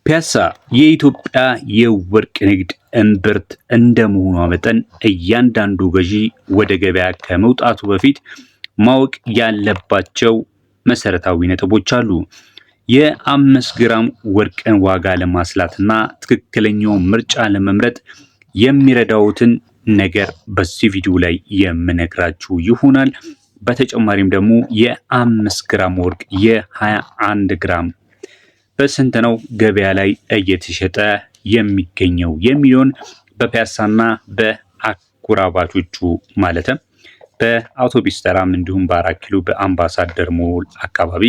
ፒያሳ የኢትዮጵያ የወርቅ ንግድ እምብርት እንደመሆኗ መጠን እያንዳንዱ ገዢ ወደ ገበያ ከመውጣቱ በፊት ማወቅ ያለባቸው መሰረታዊ ነጥቦች አሉ። የ5 ግራም ወርቅን ዋጋ ለማስላትና ትክክለኛው ምርጫ ለመምረጥ የሚረዳውትን ነገር በዚህ ቪዲዮ ላይ የምነግራችሁ ይሆናል። በተጨማሪም ደግሞ የ5 ግራም ወርቅ የ21 ግራም በስንት ነው ገበያ ላይ እየተሸጠ የሚገኘው የሚሆን በፒያሳና በአኩራባቾቹ ማለትም በአውቶቢስ ተራም እንዲሁም በ4 ኪሎ በአምባሳደር ሞል አካባቢ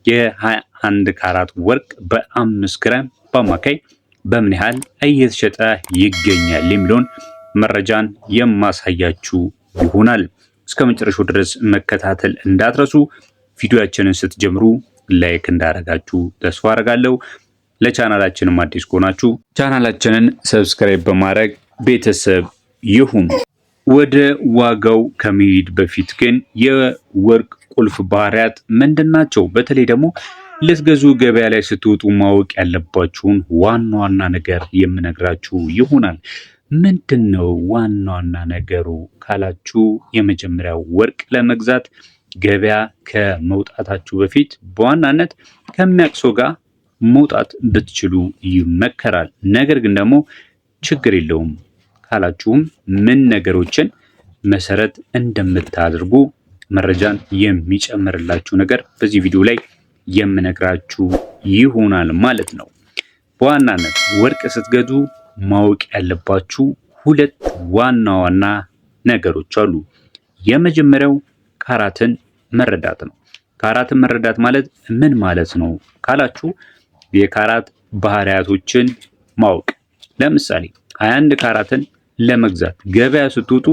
የ21 ካራት ወርቅ በ5 ግራም በአማካይ በምን ያህል እየተሸጠ ይገኛል የሚለውን መረጃን የማሳያችሁ ይሆናል። እስከ መጨረሻው ድረስ መከታተል እንዳትረሱ። ቪዲዮአችንን ስትጀምሩ ላይክ እንዳደረጋችሁ ተስፋ አደርጋለሁ። ለቻናላችንም አዲስ ከሆናችሁ ቻናላችንን ሰብስክራይብ በማድረግ ቤተሰብ ይሁኑ። ወደ ዋጋው ከመሄድ በፊት ግን የወርቅ ቁልፍ ባህሪያት ምንድናቸው? በተለይ ደግሞ ልትገዙ ገበያ ላይ ስትወጡ ማወቅ ያለባችሁን ዋና ዋና ነገር የምነግራችሁ ይሆናል። ምንድነው ዋና ዋና ነገሩ ካላችሁ፣ የመጀመሪያው ወርቅ ለመግዛት ገበያ ከመውጣታችሁ በፊት በዋናነት ከሚያውቅ ሰው ጋር መውጣት ብትችሉ ይመከራል። ነገር ግን ደግሞ ችግር የለውም ካላችሁም ምን ነገሮችን መሰረት እንደምታደርጉ መረጃን የሚጨምርላችሁ ነገር በዚህ ቪዲዮ ላይ የምነግራችሁ ይሆናል ማለት ነው። በዋናነት ወርቅ ስትገዙ ማወቅ ያለባችሁ ሁለት ዋና ዋና ነገሮች አሉ። የመጀመሪያው ካራትን መረዳት ነው። ካራትን መረዳት ማለት ምን ማለት ነው ካላችሁ፣ የካራት ባህሪያቶችን ማወቅ። ለምሳሌ 21 ካራትን ለመግዛት ገበያ ስትወጡ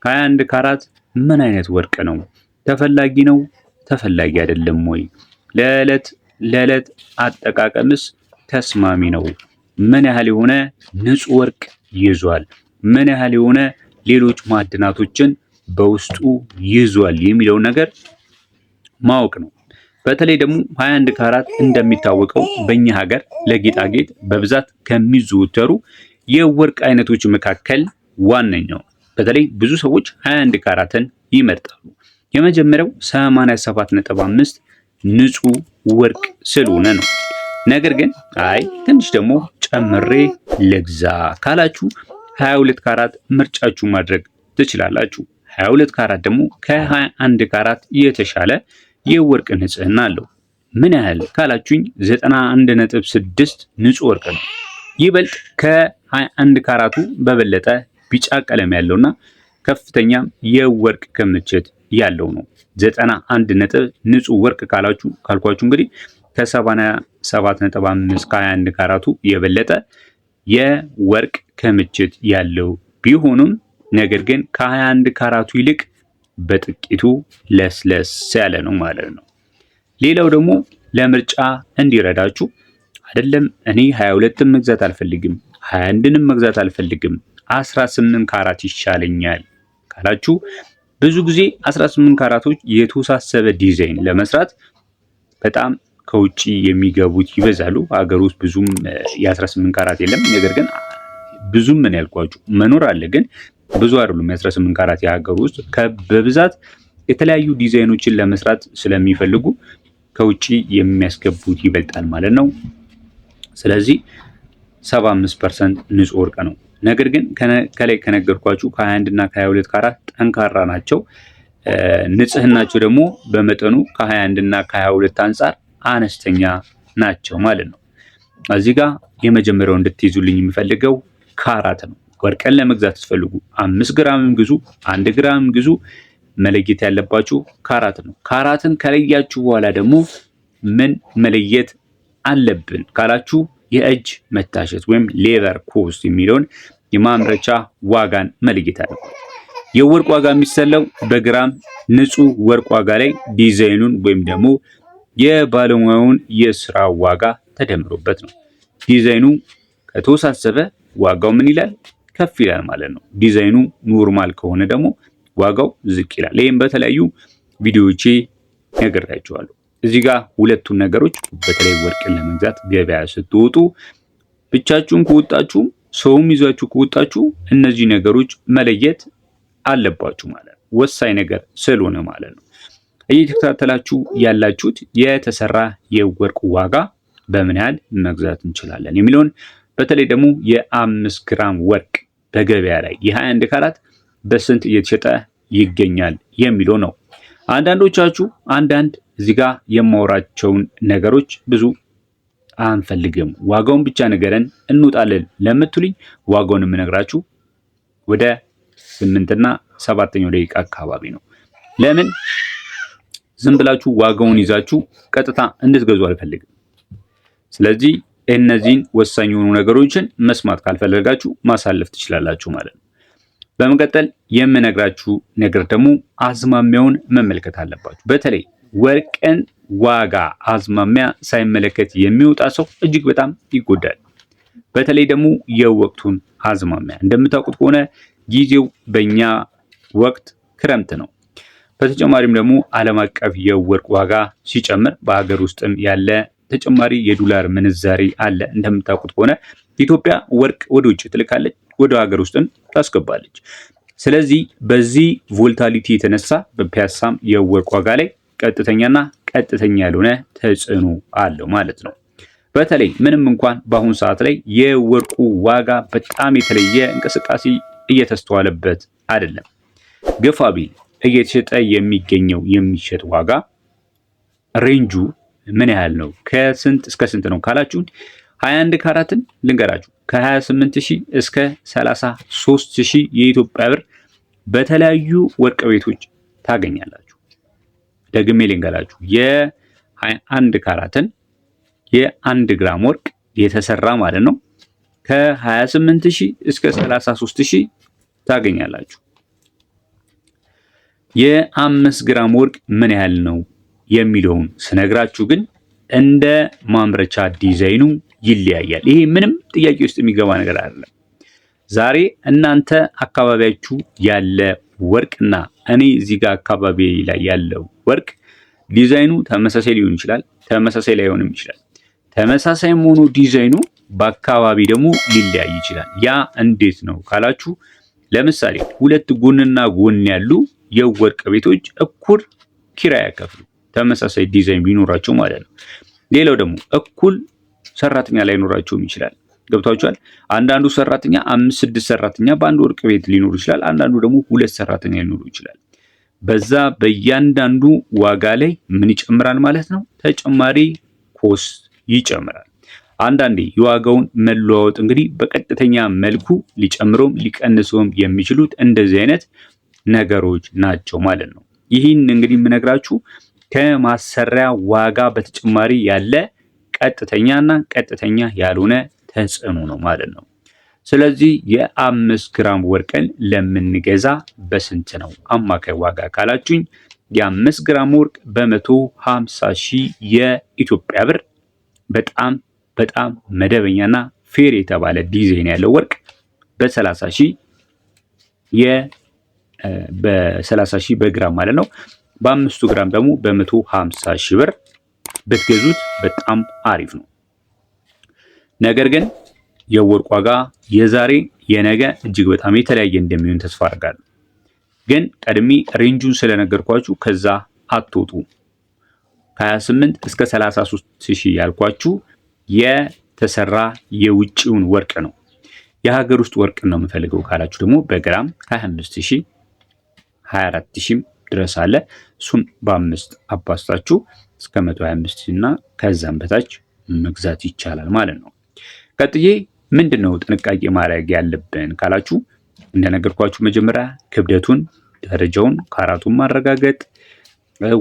21 ካራት ምን አይነት ወርቅ ነው? ተፈላጊ ነው? ተፈላጊ አይደለም ወይ? ለዕለት አጠቃቀምስ ተስማሚ ነው? ምን ያህል የሆነ ንጹህ ወርቅ ይዟል? ምን ያህል የሆነ ሌሎች ማዕድናቶችን በውስጡ ይዟል የሚለውን ነገር ማወቅ ነው። በተለይ ደግሞ 21 ካራት እንደሚታወቀው በእኛ ሀገር ለጌጣጌጥ በብዛት ከሚዘወተሩ የወርቅ አይነቶች መካከል ዋነኛው። በተለይ ብዙ ሰዎች 21 ካራትን ይመርጣሉ። የመጀመሪያው 87.5 ንጹህ ወርቅ ስለሆነ ነው። ነገር ግን ትንሽ ደግሞ ጨምሬ ልግዛ ካላችሁ 22 ካራት ምርጫችሁ ማድረግ ትችላላችሁ። 22 ካራት ደግሞ ከ21 ካራት የተሻለ የወርቅ ንጽህና አለው። ምን ያህል ካላችሁኝ 91.6 ንጹህ ወርቅ ነው። ይበልጥ ከ21 ካራቱ በበለጠ ቢጫ ቀለም ያለውና ከፍተኛ የወርቅ ክምችት ያለው ነው። 91 ነጥብ ንጹህ ወርቅ ካልኳችሁ እንግዲህ ከ87.5 ከ21 ካራቱ የበለጠ የወርቅ ክምችት ያለው ቢሆንም ነገር ግን ከ21 ካራቱ ይልቅ በጥቂቱ ለስለስ ያለ ነው ማለት ነው። ሌላው ደግሞ ለምርጫ እንዲረዳችሁ አይደለም እኔ 22ን መግዛት አልፈልግም፣ 21ንም መግዛት አልፈልግም፣ 18 ካራት ይሻለኛል ካላችሁ፣ ብዙ ጊዜ 18 ካራቶች የተወሳሰበ ዲዛይን ለመስራት በጣም ከውጪ የሚገቡት ይበዛሉ። ሀገር ውስጥ ብዙም የ18 ካራት የለም። ነገር ግን ብዙም ምን ያልኳችሁ መኖር አለ፣ ግን ብዙ አይደሉም። የ18 ካራት የሀገር ውስጥ በብዛት የተለያዩ ዲዛይኖችን ለመስራት ስለሚፈልጉ ከውጪ የሚያስገቡት ይበልጣል ማለት ነው። ስለዚህ 75% ንጹህ ወርቅ ነው። ነገር ግን ከላይ ከነገርኳችሁ ከ21 እና ከ22 ካራት ጠንካራ ናቸው። ንጽህናቸው ደግሞ በመጠኑ ከ21 እና ከ22 አንጻር አነስተኛ ናቸው ማለት ነው። እዚህ ጋር የመጀመሪያው እንድትይዙልኝ የሚፈልገው ካራት ነው። ወርቅን ለመግዛት ስትፈልጉ 5 ግራምም ግዙ 1 ግራምም ግዙ፣ መለየት ያለባችሁ ካራት ነው። ካራትን ከለያችሁ በኋላ ደግሞ ምን መለየት አለብን ካላችሁ፣ የእጅ መታሸት ወይም ሌቨር ኮስት የሚለውን የማምረቻ ዋጋን መለየት አለብን። የወርቅ ዋጋ የሚሰለው በግራም ንጹህ ወርቅ ዋጋ ላይ ዲዛይኑን ወይም ደግሞ የባለሙያውን የስራ ዋጋ ተደምሮበት ነው። ዲዛይኑ ከተወሳሰበ ዋጋው ምን ይላል? ከፍ ይላል ማለት ነው። ዲዛይኑ ኖርማል ከሆነ ደግሞ ዋጋው ዝቅ ይላል። ይህም በተለያዩ ቪዲዮዎቼ ነግሬያችኋለሁ። እዚህ ጋር ሁለቱን ነገሮች በተለይ ወርቅን ለመግዛት ገበያ ስትወጡ ብቻችሁን ከወጣችሁ ሰውም ይዛችሁ ከወጣችሁ እነዚህ ነገሮች መለየት አለባችሁ ማለት ነው። ወሳኝ ነገር ስለሆነ ማለት ነው። እየተከታተላችሁ ያላችሁት የተሰራ የወርቅ ዋጋ በምን ያህል መግዛት እንችላለን የሚለውን በተለይ ደግሞ የ5 ግራም ወርቅ በገበያ ላይ የ21 ካራት በስንት እየተሸጠ ይገኛል የሚለው ነው። አንዳንዶቻችሁ አንዳንድ እዚህ ጋር የማወራቸውን ነገሮች ብዙ አንፈልግም ዋጋውን ብቻ ነገረን እንውጣለን ለምትሉኝ ዋጋውን የምነግራችሁ ወደ 8 እና 7ኛው ደቂቃ አካባቢ ነው። ለምን ዝም ብላችሁ ዋጋውን ይዛችሁ ቀጥታ እንድትገዙ አልፈልግም። ስለዚህ እነዚህን ወሳኝ የሆኑ ነገሮችን መስማት ካልፈለጋችሁ ማሳለፍ ትችላላችሁ ማለት ነው። በመቀጠል የምነግራችሁ ነገር ደግሞ አዝማሚያውን መመልከት አለባችሁ። በተለይ ወርቅን ዋጋ አዝማሚያ ሳይመለከት የሚወጣ ሰው እጅግ በጣም ይጎዳል። በተለይ ደግሞ የወቅቱን አዝማሚያ እንደምታውቁት ከሆነ ጊዜው በእኛ ወቅት ክረምት ነው። በተጨማሪም ደግሞ ዓለም አቀፍ የወርቅ ዋጋ ሲጨምር በሀገር ውስጥም ያለ ተጨማሪ የዶላር ምንዛሪ አለ። እንደምታውቁት ከሆነ ኢትዮጵያ ወርቅ ወደ ውጭ ትልካለች፣ ወደ ሀገር ውስጥም ታስገባለች። ስለዚህ በዚህ ቮልታሊቲ የተነሳ በፒያሳም የወርቅ ዋጋ ላይ ቀጥተኛና ቀጥተኛ ያልሆነ ተጽዕኖ አለው ማለት ነው። በተለይ ምንም እንኳን በአሁኑ ሰዓት ላይ የወርቁ ዋጋ በጣም የተለየ እንቅስቃሴ እየተስተዋለበት አይደለም። ገፋ ቢል እየተሸጠ የሚገኘው የሚሸጥ ዋጋ ሬንጁ ምን ያህል ነው? ከስንት እስከ ስንት ነው ካላችሁን 21 ካራትን ልንገራችሁ ከ28000 እስከ 33000 የኢትዮጵያ ብር በተለያዩ ወርቅ ቤቶች ታገኛላችሁ። ደግሜ ልንገራችሁ የ21 ካራትን የ1 ግራም ወርቅ የተሰራ ማለት ነው ከ28000 እስከ 33000 ታገኛላችሁ። የ5 ግራም ወርቅ ምን ያህል ነው የሚለውን ስነግራችሁ ግን እንደ ማምረቻ ዲዛይኑ ይለያያል። ይሄ ምንም ጥያቄ ውስጥ የሚገባ ነገር አይደለም። ዛሬ እናንተ አካባቢያችሁ ያለ ወርቅና እኔ እዚህ ጋር አካባቢ ላይ ያለው ወርቅ ዲዛይኑ ተመሳሳይ ሊሆን ይችላል፣ ተመሳሳይ ላይሆንም ይችላል። ተመሳሳይ ሆኖ ዲዛይኑ በአካባቢ ደግሞ ሊለያይ ይችላል። ያ እንዴት ነው ካላችሁ ለምሳሌ ሁለት ጎንና ጎን ያሉ የወርቅ ቤቶች እኩል ኪራይ ያከፍሉ ተመሳሳይ ዲዛይን ቢኖራቸው ማለት ነው። ሌላው ደግሞ እኩል ሰራተኛ ላይኖራቸውም ይችላል። ገብታችኋል? አንዳንዱ ሰራተኛ 5-6 ሰራተኛ በአንድ ወርቅ ቤት ሊኖር ይችላል። አንዳንዱ ደግሞ 2 ሰራተኛ ሊኖር ይችላል። በዛ በእያንዳንዱ ዋጋ ላይ ምን ይጨምራል ማለት ነው? ተጨማሪ ኮስት ይጨምራል። አንዳንዴ የዋጋውን መለዋወጥ እንግዲህ በቀጥተኛ መልኩ ሊጨምረውም ሊቀንሰውም የሚችሉት እንደዚህ አይነት ነገሮች ናቸው ማለት ነው። ይህን እንግዲህ የምነግራችሁ ከማሰሪያ ዋጋ በተጨማሪ ያለ ቀጥተኛና ቀጥተኛ ያልሆነ ተጽዕኖ ነው ማለት ነው። ስለዚህ የ5 ግራም ወርቅን ለምንገዛ በስንት ነው አማካይ ዋጋ ካላችሁኝ የ5 ግራም ወርቅ በ150,000 የኢትዮጵያ ብር በጣም መደበኛና ፌር የተባለ ዲዛይን ያለው ወርቅ በ30,000 በግራም ማለት ነው። በ5 ግራም ደግሞ በ150,000 ብር ብትገዙት በጣም አሪፍ ነው። ነገር ግን የወርቅ ዋጋ የዛሬ የነገ እጅግ በጣም የተለያየ እንደሚሆን ተስፋ አድርጋለሁ። ግን ቀድሜ ሬንጁን ስለነገርኳችሁ ከዛ አትወጡ። ከ28 እስከ 33,000 ያልኳችሁ የተሰራ የውጭውን ወርቅ ነው። የሀገር ውስጥ ወርቅ ነው የምፈልገው ካላችሁ ደግሞ በግራም 25,000 24,000 ድረስ አለ። እሱን በ5 አባስታችሁ እስከ 125,000 እና ከዛም በታች መግዛት ይቻላል ማለት ነው። ቀጥዬ ምንድነው ጥንቃቄ ማድረግ ያለብን ካላችሁ እንደነገርኳችሁ መጀመሪያ ክብደቱን፣ ደረጃውን፣ ካራቱን ማረጋገጥ፣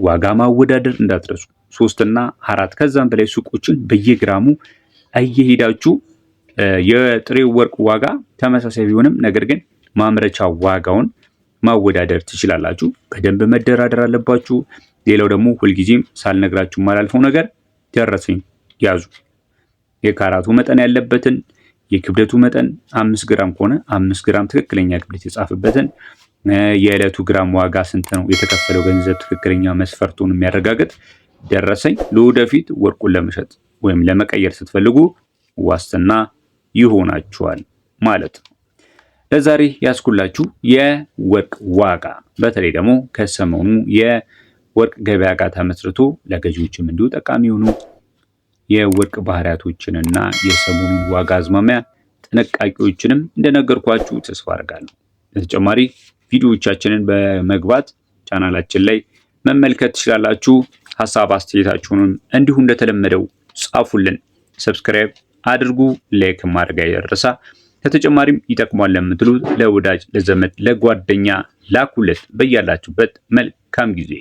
ዋጋ ማወዳደር እንዳትረሱ። 3 እና 4 ከዛም በላይ ሱቆችን በየግራሙ እየሄዳችሁ የጥሬው ወርቅ ዋጋ ተመሳሳይ ቢሆንም ነገር ግን ማምረቻ ዋጋውን ማወዳደር ትችላላችሁ። በደንብ መደራደር አለባችሁ። ሌላው ደግሞ ሁልጊዜም ሳልነግራችሁ ማላልፈው ነገር ደረሰኝ ያዙ። የካራቱ መጠን ያለበትን የክብደቱ መጠን 5 ግራም ከሆነ 5 ግራም ትክክለኛ ክብደት የጻፈበትን የዕለቱ ግራም ዋጋ ስንት ነው የተከፈለው ገንዘብ ትክክለኛ መስፈርቱን የሚያረጋግጥ ደረሰኝ ለወደፊት ወርቁን ለመሸጥ ወይም ለመቀየር ስትፈልጉ ዋስትና ይሆናችኋል ማለት ነው። ለዛሬ ያስኩላችሁ የወርቅ ዋጋ በተለይ ደግሞ ከሰሞኑ የወርቅ ገበያ ጋር ተመስርቶ ለገዢዎችም እንዲሁ ጠቃሚ የሆኑ የወርቅ ባህሪያቶችንና የሰሞኑን ዋጋ አዝማሚያ ጥንቃቄዎችንም እንደነገርኳችሁ ተስፋ አድርጋለሁ። ለተጨማሪ ቪዲዮዎቻችንን በመግባት ቻናላችን ላይ መመልከት ትችላላችሁ። ሐሳብ አስተያየታችሁንም እንዲሁ እንደተለመደው ጻፉልን፣ ሰብስክራይብ አድርጉ፣ ላይክ ማድረግ አይረሳ። ከተጨማሪም ይጠቅሟል ለምትሉት ለወዳጅ ለዘመድ ለጓደኛ ላኩለት። በያላችሁበት መልካም ጊዜ